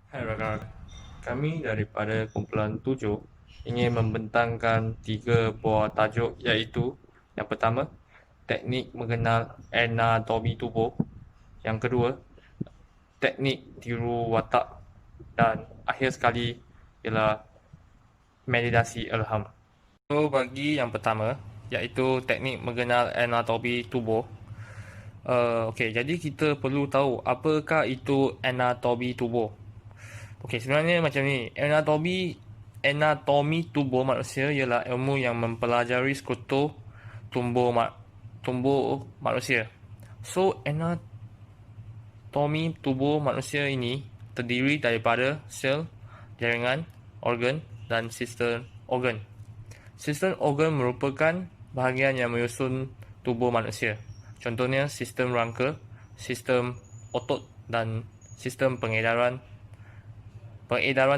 Hai rakan, kami daripada kumpulan 7 ingin membentangkan 3 buah tajuk iaitu yang pertama, teknik mengenal anatomi tubuh, yang kedua, teknik tiru watak dan akhir sekali ialah meditasi ilham. So bagi yang pertama iaitu teknik mengenal anatomi tubuh. Okey, jadi kita perlu tahu apakah itu anatomi tubuh. Okey, sebenarnya macam ni. Anatomi tubuh manusia ialah ilmu yang mempelajari sekutu tubuh manusia. So, anatomi tubuh manusia ini terdiri daripada sel, jaringan, organ dan sistem organ. Sistem organ merupakan bahagian yang menyusun tubuh manusia. Contohnya sistem rangka, sistem otot dan sistem pengedaran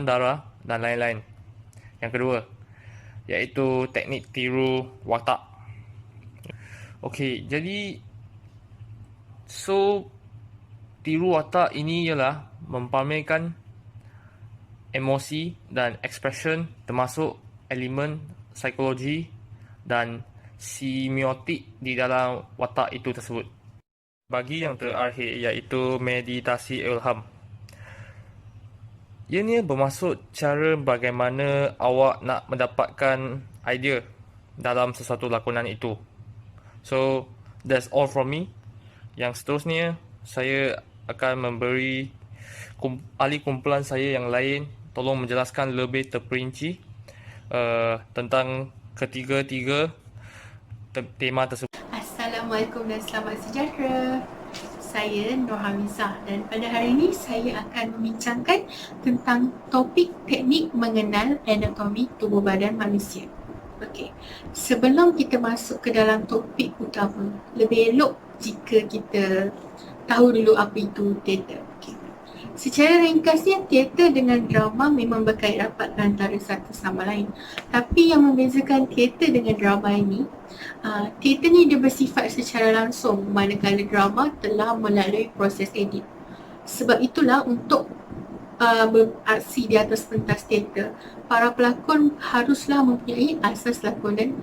darah dan lain-lain. Yang kedua, iaitu teknik tiru watak. Okey, jadi tiru watak ini ialah mempamerkan emosi dan expression termasuk elemen psikologi dan semiotik di dalam watak itu tersebut. Bagi yang terakhir iaitu meditasi ilham. Ianya bermaksud cara bagaimana awak nak mendapatkan idea dalam sesuatu lakonan itu. So, that's all from me. Yang seterusnya, saya akan memberi ahli kumpulan saya yang lain tolong menjelaskan lebih terperinci tentang ketiga-tiga tema tersebut. Assalamualaikum dan selamat sejahtera. Saya Nur Hamizah dan pada hari ini saya akan membincangkan tentang topik teknik mengenal anatomi tubuh badan manusia. Okey, sebelum kita masuk ke dalam topik utama, lebih elok jika kita tahu dulu apa itu teater. Okay. Secara ringkasnya, teater dengan drama memang berkait rapat antara satu sama lain. Tapi yang membezakan teater dengan drama ini, teater ni dia bersifat secara langsung, manakala drama telah melalui proses edit. Sebab itulah untuk beraksi di atas pentas teater, para pelakon haruslah mempunyai asas lakonan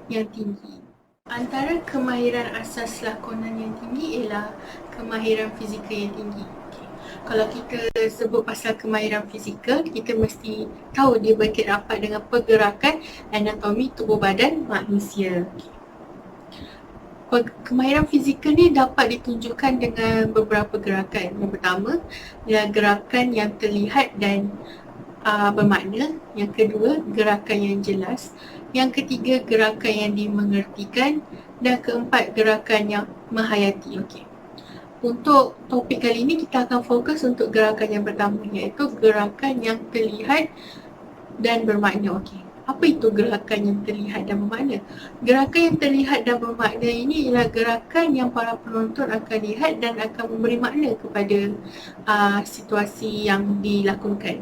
yang tinggi. Antara kemahiran asas lakonan yang tinggi ialah kemahiran fizikal yang tinggi. Kalau kita sebut pasal kemahiran fizikal, kita mesti tahu dia berkait rapat dengan pergerakan anatomi tubuh badan manusia. Kemahiran fizikal ni dapat ditunjukkan dengan beberapa gerakan. Yang pertama ialah gerakan yang terlihat dan bermakna. Yang kedua, gerakan yang jelas. Yang ketiga, gerakan yang dimengertikan. Dan keempat, gerakan yang menghayati. Okey. Untuk topik kali ini kita akan fokus untuk gerakan yang pertama, iaitu gerakan yang terlihat dan bermakna. Okey. Apa itu gerakan yang terlihat dan bermakna? Gerakan yang terlihat dan bermakna ini ialah gerakan yang para penonton akan lihat dan akan memberi makna kepada situasi yang dilakonkan.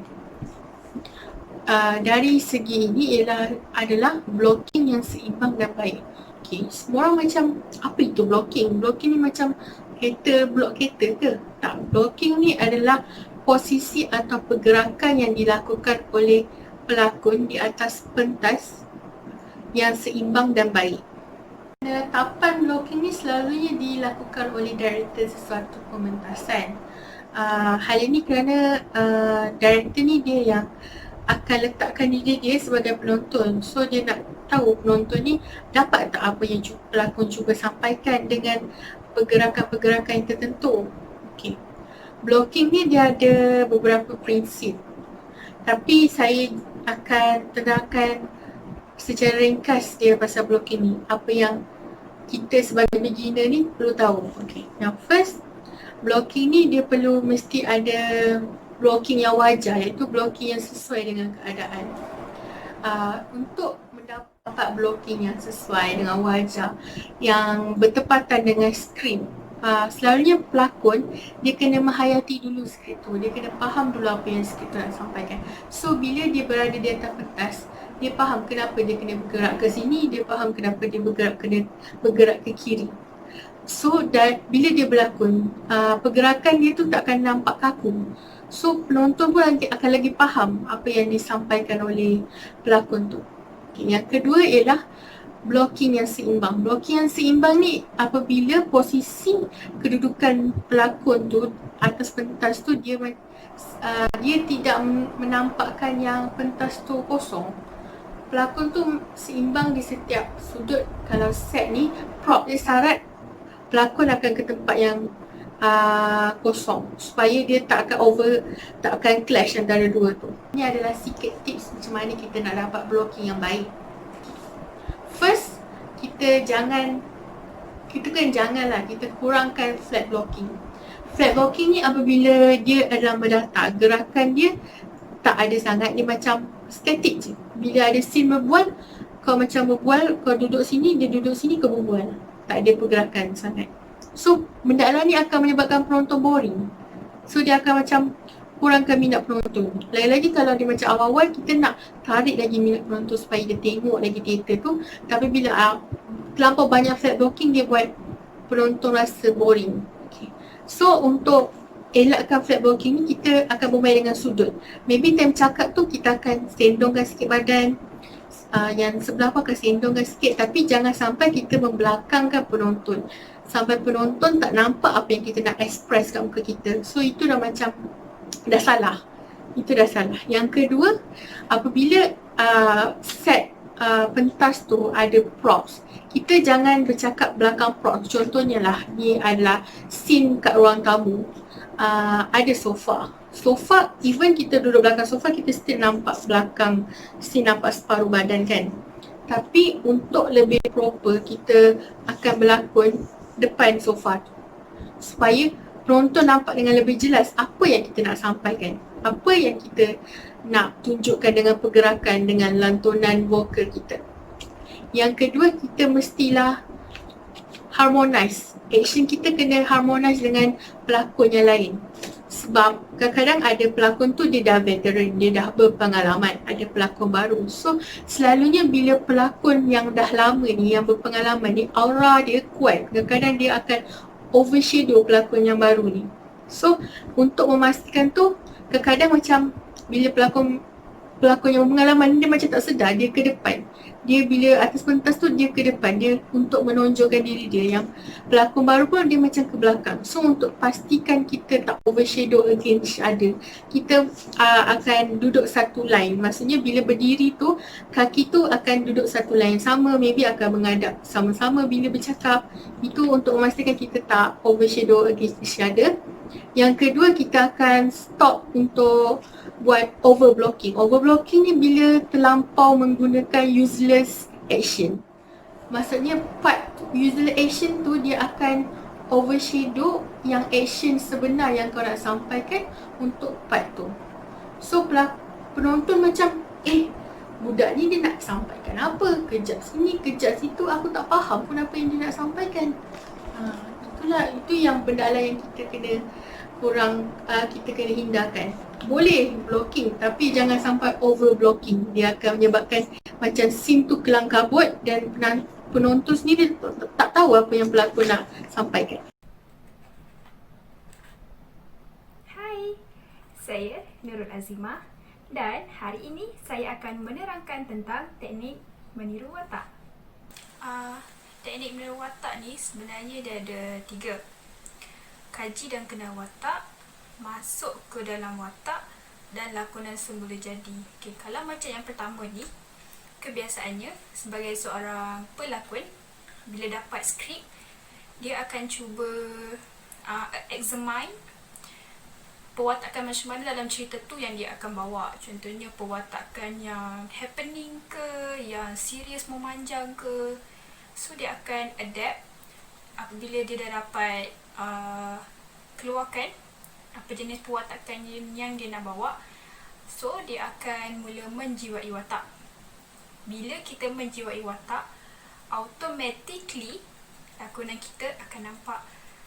Dari segi ini adalah blocking yang seimbang dan baik. Okay, semua orang macam, apa itu blocking? Blocking ni macam kereta, blok kereta ke? Tak, blocking ni adalah posisi atau pergerakan yang dilakukan oleh pelakon di atas pentas yang seimbang dan baik. Penetapan blocking ni selalunya dilakukan oleh director sesuatu pementasan. Hal ini kerana director ni dia yang akan letakkan diri dia sebagai penonton. So dia nak tahu penonton ni dapat tak apa yang pelakon cuba sampaikan dengan pergerakan-pergerakan yang tertentu. Okay. Blocking ni dia ada beberapa prinsip. Tapi saya akan terangkan secara ringkas dia pasal blocking ni. Apa yang kita sebagai beginner ni perlu tahu. Okay. Yang first, blocking ni dia perlu mesti ada blocking yang wajar, iaitu blocking yang sesuai dengan keadaan. Untuk mendapat blocking yang sesuai dengan wajar, yang bertepatan dengan skrip, selalunya pelakon dia kena menghayati dulu skrip tu, dia kena faham dulu apa yang skrip tu nak sampaikan. So bila dia berada di atas pentas, dia faham kenapa dia kena bergerak ke sini, dia faham kenapa dia bergerak ke kiri. So bila dia berlakon, pergerakan dia tu takkan nampak kaku. So penonton pun nanti akan lagi faham apa yang disampaikan oleh pelakon tu. Okay, yang kedua ialah blocking yang seimbang. Blocking yang seimbang ni apabila posisi kedudukan pelakon tu atas pentas tu dia tidak menampakkan yang pentas tu kosong. Pelakon tu seimbang di setiap sudut. Kalau set ni prop dia syarat pelakon akan ke tempat yang kosong supaya dia tak akan clash antara dua tu. Ini adalah sikit tips macam mana kita nak dapat blocking yang baik. First, kita kurangkan flat blocking. Flat blocking ni apabila dia adalah mendatar, gerakan dia tak ada sangat, dia macam static je. Bila ada scene berbual, kau duduk sini, dia duduk sini, kau berbual. Tak ada pergerakan sangat. So, benda ni akan menyebabkan penonton boring. So, dia akan macam kurangkan minat penonton. Lagi-lagi kalau dia macam awal-awal, kita nak tarik lagi minat penonton supaya dia tengok lagi teater tu. Tapi bila terlampau banyak flat blocking, dia buat penonton rasa boring. Okay. So, untuk elakkan flat blocking ni, kita akan bermain dengan sudut. Maybe time cakap tu kita akan sendongkan sikit badan, yang sebelah pun akan sendongkan sikit, tapi jangan sampai kita membelakangkan penonton sampai penonton tak nampak apa yang kita nak express kat muka kita. So itu dah macam dah salah. Itu dah salah. Yang kedua, apabila set pentas tu ada props, kita jangan bercakap belakang props. Contohnya lah, ni adalah scene kat ruang tamu, ada sofa. Sofa, even kita duduk belakang sofa, kita still nampak belakang scene, nampak separuh badan kan. Tapi untuk lebih proper, kita akan berlakon depan sofa tu supaya penonton nampak dengan lebih jelas apa yang kita nak sampaikan, apa yang kita nak tunjukkan dengan pergerakan, dengan lantunan vokal kita. Yang kedua, kita mestilah harmonize. Action kita kena harmonize dengan pelakon yang lain. Sebab kadang-kadang ada pelakon tu dia dah veteran, dia dah berpengalaman, ada pelakon baru. So selalunya bila pelakon yang dah lama ni, yang berpengalaman ni, aura dia kuat. Kadang-kadang dia akan overshadow pelakon yang baru ni. So untuk memastikan tu, kadang-kadang macam bila pelakon yang berpengalaman dia macam tak sedar, dia ke depan. Dia bila atas pentas tu, dia ke depan, dia untuk menonjolkan diri dia. Yang pelakon baru pun dia macam ke belakang. So untuk pastikan kita tak overshadow against each other, kita akan duduk satu line. Maksudnya bila berdiri tu, kaki tu akan duduk satu line sama, maybe akan menghadap sama-sama bila bercakap. Itu untuk memastikan kita tak overshadow against each other. Yang kedua, kita akan stop untuk buat overblocking. Overblocking ni bila terlampau menggunakan useless action. Maksudnya part useless action tu dia akan overshadow yang action sebenar yang kau nak sampaikan untuk part tu. So penonton macam budak ni dia nak sampaikan apa? Kejap sini, kejap situ, aku tak faham pun apa yang dia nak sampaikan. Itu yang benda yang kita kena hindarkan. Boleh blocking tapi jangan sampai over blocking. Dia akan menyebabkan macam scene tu kelang kabut dan penonton sendiri tak tahu apa yang pelakon nak sampaikan. Hai, saya Nurul Azimah dan hari ini saya akan menerangkan tentang teknik meniru watak. Teknik meniru watak ni sebenarnya dia ada 3. Kaji dan kenal watak, masuk ke dalam watak dan lakonan semula jadi. Okay, kalau macam yang pertama ni, kebiasaannya sebagai seorang pelakon, bila dapat skrip, dia akan cuba examine pewatakan macam mana dalam cerita tu yang dia akan bawa. Contohnya pewatakan yang happening ke, yang serius memanjang ke. So dia akan adapt apabila dia dah dapat keluarkan apa jenis pewatakan yang dia nak bawa. So dia akan mula menjiwai watak. Bila kita menjiwai watak, automatically lakonan kita akan nampak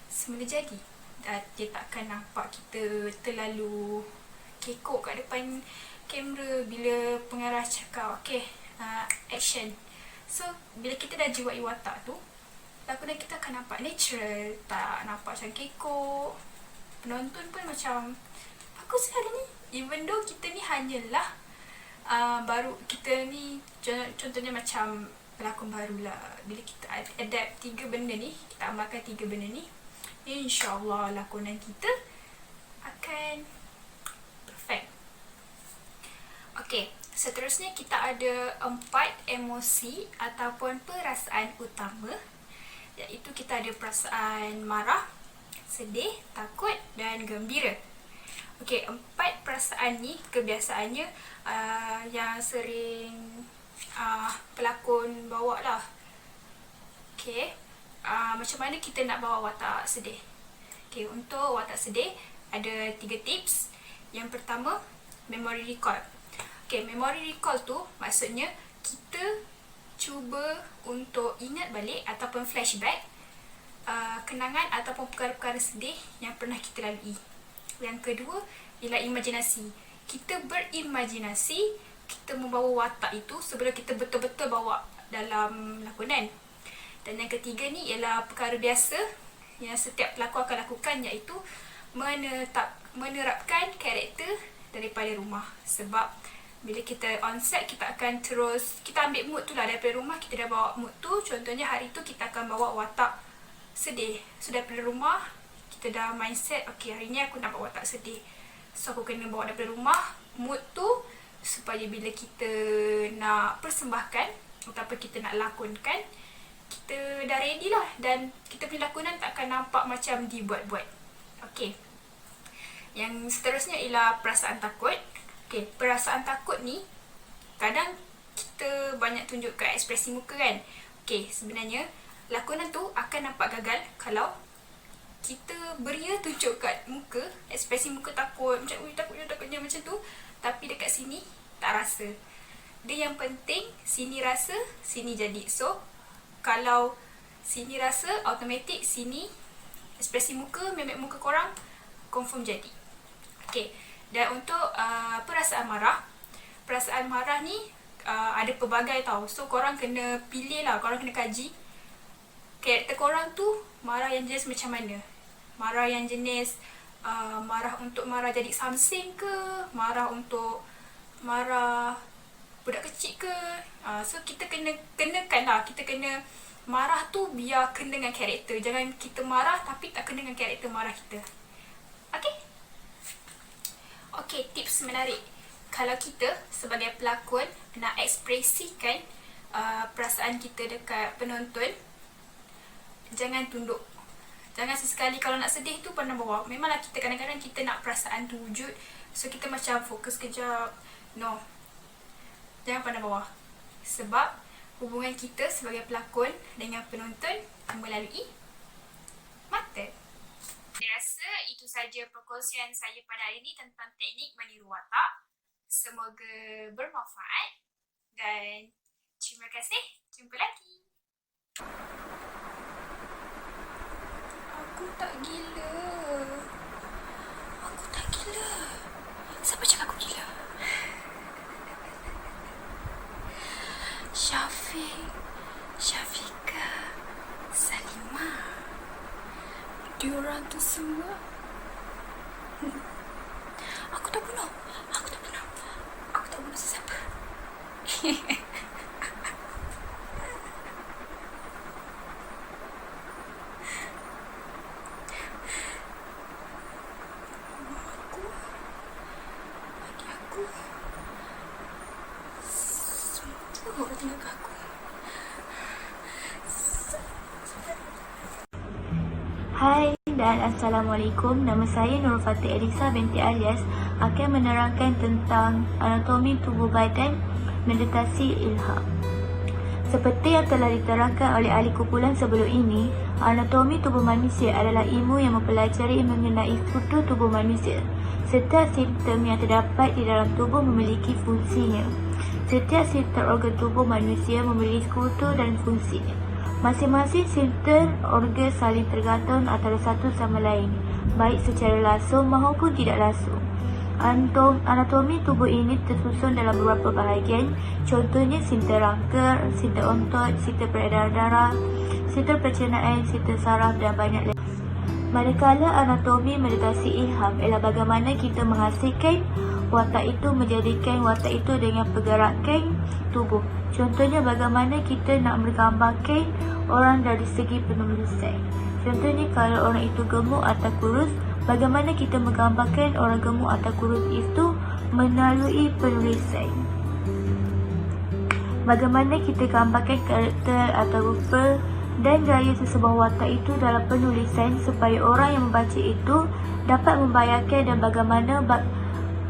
semula jadi. Dia tak akan nampak kita terlalu kekok kat depan kamera bila pengarah cakap action. So bila kita dah jiwai watak tu, lakonan kita akan nampak natural, tak nampak macam kekok. Penonton pun macam bagus sekali ni. Even though kita ni hanyalah baru, kita ni contohnya macam pelakon barulah. Bila kita adapt 3 benda ni, kita amalkan 3 benda ni, InsyaAllah lakonan kita akan perfect. Okey, seterusnya kita ada 4 emosi ataupun perasaan utama, iaitu kita ada perasaan marah, sedih, takut dan gembira. Okey, 4 perasaan ni kebiasaannya yang sering pelakon bawa lah. Okey, macam mana kita nak bawa watak sedih? Okey, untuk watak sedih ada 3 tips. Yang pertama, memory recall. Okey, memory recall tu maksudnya kita cuba untuk ingat balik ataupun flashback kenangan ataupun perkara-perkara sedih yang pernah kita lalui. Yang kedua ialah imajinasi. Kita berimajinasi kita membawa watak itu sebelum kita betul-betul bawa dalam lakonan. Dan yang ketiga ni ialah perkara biasa yang setiap pelakon akan lakukan, iaitu menerapkan karakter daripada rumah. Sebab bila kita on set, kita akan terus, kita ambil mood tu lah daripada rumah, kita dah bawa mood tu. Contohnya hari tu kita akan bawa watak sedih. So daripada rumah, kita dah mindset, okay hari ni aku nak bawa watak sedih. So aku kena bawa daripada rumah mood tu, supaya bila kita nak persembahkan ataupun kita nak lakonkan, kita dah ready lah. Dan kita punya lakonan tak akan nampak macam dibuat-buat. Okay, yang seterusnya ialah perasaan takut. Okay, perasaan takut ni kadang kita banyak tunjukkan ekspresi muka kan. Okay, sebenarnya lakonan tu akan nampak gagal kalau kita beria tunjuk kat muka, ekspresi muka takut, macam takutnya macam tu, tapi dekat sini tak rasa. Dia yang penting sini rasa, sini jadi. So kalau sini rasa, automatik sini ekspresi muka, memek muka korang confirm jadi. Okay, dan untuk perasaan marah ni ada pelbagai tau. So korang kena pilih lah, korang kena kaji karakter korang tu marah yang jenis macam mana. Marah yang jenis marah untuk marah jadi samsing ke, marah untuk marah budak kecil ke. So kita kenakan lah, kita kena marah tu biar kena dengan karakter. Jangan kita marah tapi tak kena dengan karakter marah kita. Okay? Okay, tips menarik. Kalau kita sebagai pelakon nak ekspresikan perasaan kita dekat penonton, jangan tunduk. Jangan sesekali kalau nak sedih tu pandang bawah. Memanglah kita kadang-kadang kita nak perasaan tu wujud, so kita macam fokus kejap. No, jangan pandang bawah. Sebab hubungan kita sebagai pelakon dengan penonton melalui mata. Saya rasa itu saja perkongsian saya pada hari ini tentang teknik meniru watak. Semoga bermanfaat dan terima kasih. Jumpa lagi. Aku tak gila. Aku tak gila. Siapa cakap aku gila? Syafiq, Syafiqah, Salimah. Diorang tu semua aku tak bunuh sesiapa. Aku semua orang tinggalkan aku. Hai dan Assalamualaikum. Nama saya Nur Fatih Elisa binti Alias akan menerangkan tentang anatomi tubuh badan meditasi ilham. Seperti yang telah diterangkan oleh ahli kumpulan sebelum ini, anatomi tubuh manusia adalah ilmu yang mempelajari mengenai struktur tubuh manusia. Setiap sistem yang terdapat di dalam tubuh memiliki fungsinya. Setiap sistem organ tubuh manusia memiliki struktur dan fungsinya. Masing-masing sistem organ saling tergantung antara satu sama lain, baik secara langsung maupun tidak langsung. Anatomi tubuh ini tersusun dalam beberapa bahagian, contohnya sistem rangka, sistem otot, sistem peredaran darah, sistem pencernaan, sistem saraf dan banyak lagi. Manakala anatomi meditasi ilham ialah bagaimana kita menghasilkan watak itu, menjadikan watak itu dengan pergerakan tubuh. Contohnya bagaimana kita nak menggambarkan orang dari segi penulisan. Contohnya kalau orang itu gemuk atau kurus, bagaimana kita menggambarkan orang gemuk atau kurus itu melalui penulisan. Bagaimana kita gambarkan karakter atau rupa dan gaya sesebuah watak itu dalam penulisan supaya orang yang membaca itu dapat membayangkan dan bagaimana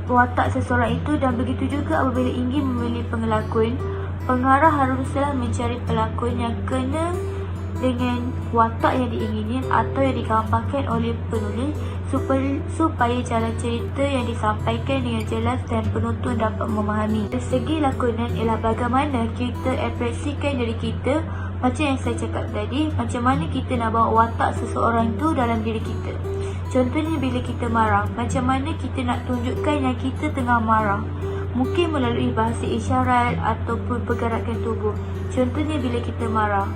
watak seseorang itu, dan begitu juga apabila ingin memilih pengelakon, pengarah haruslah mencari pelakon yang kena dengan watak yang diingini atau yang digambarkan oleh penulis supaya jalan cerita yang disampaikan dengan jelas dan penonton dapat memahami. Dari segi lakonan ialah bagaimana kita ekspresikan diri kita. Macam yang saya cakap tadi, macam mana kita nak bawa watak seseorang itu dalam diri kita. Contohnya bila kita marah, macam mana kita nak tunjukkan yang kita tengah marah. Mungkin melalui bahasa isyarat ataupun pergerakan tubuh. Contohnya bila kita marah,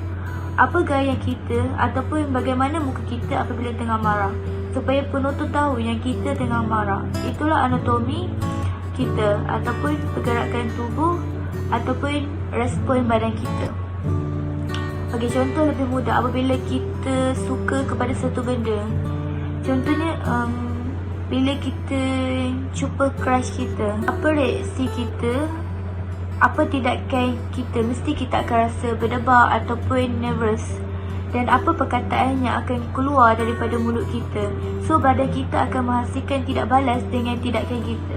apa gaya kita ataupun bagaimana muka kita apabila tengah marah, supaya penonton tahu yang kita tengah marah. Itulah anatomi kita ataupun pergerakan tubuh ataupun respon badan kita. Bagi contoh lebih mudah, apabila kita suka kepada satu benda, contohnya bila kita jumpa crush kita, apa reaksi kita, apa tindakan kita, mesti kita akan rasa berdebar ataupun nervous. Dan apa perkataan yang akan keluar daripada mulut kita. So badan kita akan menghasilkan tidak balas dengan tindakan kita.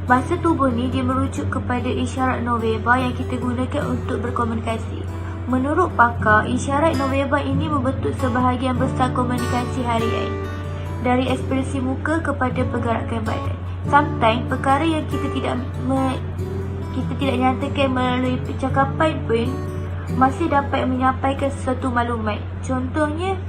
Bahasa tubuh ni dia merujuk kepada isyarat nonverbal yang kita gunakan untuk berkomunikasi. Menurut pakar, isyarat nonverbal ini membentuk sebahagian besar komunikasi harian, dari ekspresi muka kepada pergerakan badan. Sometimes perkara yang kita tidak nyatakan melalui percakapan pun masih dapat menyampaikan sesuatu maklumat. Contohnya,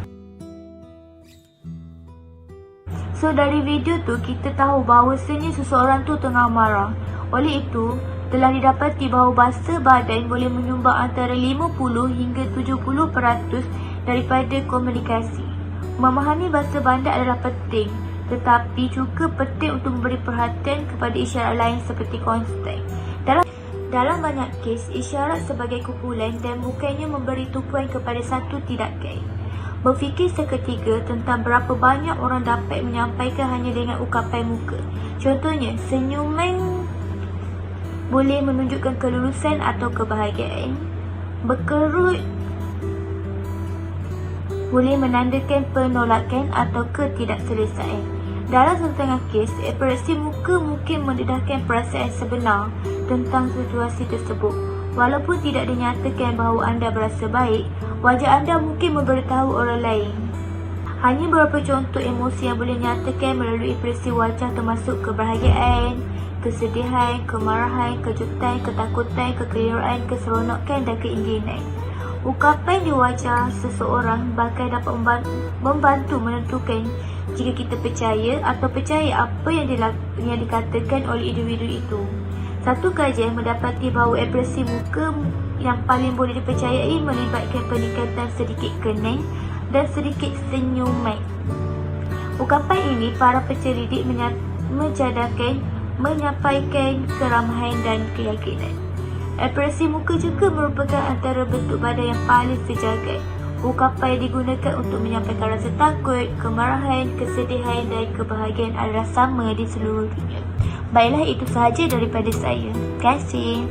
dari video tu kita tahu bahawasanya seseorang tu tengah marah. Oleh itu, telah didapati bahawa bahasa badan boleh menyumbang antara 50 hingga 70% daripada komunikasi. Memahami bahasa badan adalah penting, tetapi juga penting untuk memberi perhatian kepada isyarat lain seperti konsep. Dalam banyak kes, isyarat sebagai kumpulan dan bukannya memberi tumpuan kepada satu tindakan. Berfikir seketika tentang berapa banyak orang dapat menyampaikan hanya dengan ungkapan muka. Contohnya, senyuman boleh menunjukkan kelulusan atau kebahagiaan. Berkerut boleh menandakan penolakan atau ketidakselesaan. Dalam setengah kes, ekspresi muka mungkin mendedahkan perasaan sebenar tentang situasi tersebut. Walaupun tidak dinyatakan bahawa anda berasa baik, wajah anda mungkin memberitahu orang lain. Hanya beberapa contoh emosi yang boleh dinyatakan melalui ekspresi wajah termasuk kebahagiaan, kesedihan, kemarahan, kejutan, ketakutan, kekeliruan, keseronokan dan keinginan. Ungkapan di wajah seseorang bahkan dapat membantu menentukan jika kita percaya atau percaya apa yang dikatakan oleh individu itu. Satu kajian mendapati bahawa ekspresi muka yang paling boleh dipercayai melibatkan peningkatan sedikit kenang dan sedikit senyuman. Ungkapan ini para penyelidik mencadarkan menyampaikan keramahan dan keyakinan. Ekspresi muka juga merupakan antara bentuk badan yang paling sejagat. Ungkapan yang digunakan untuk menyampaikan rasa takut, kemarahan, kesedihan dan kebahagiaan adalah sama di seluruh dunia. Baiklah, itu sahaja daripada saya. Terima kasih.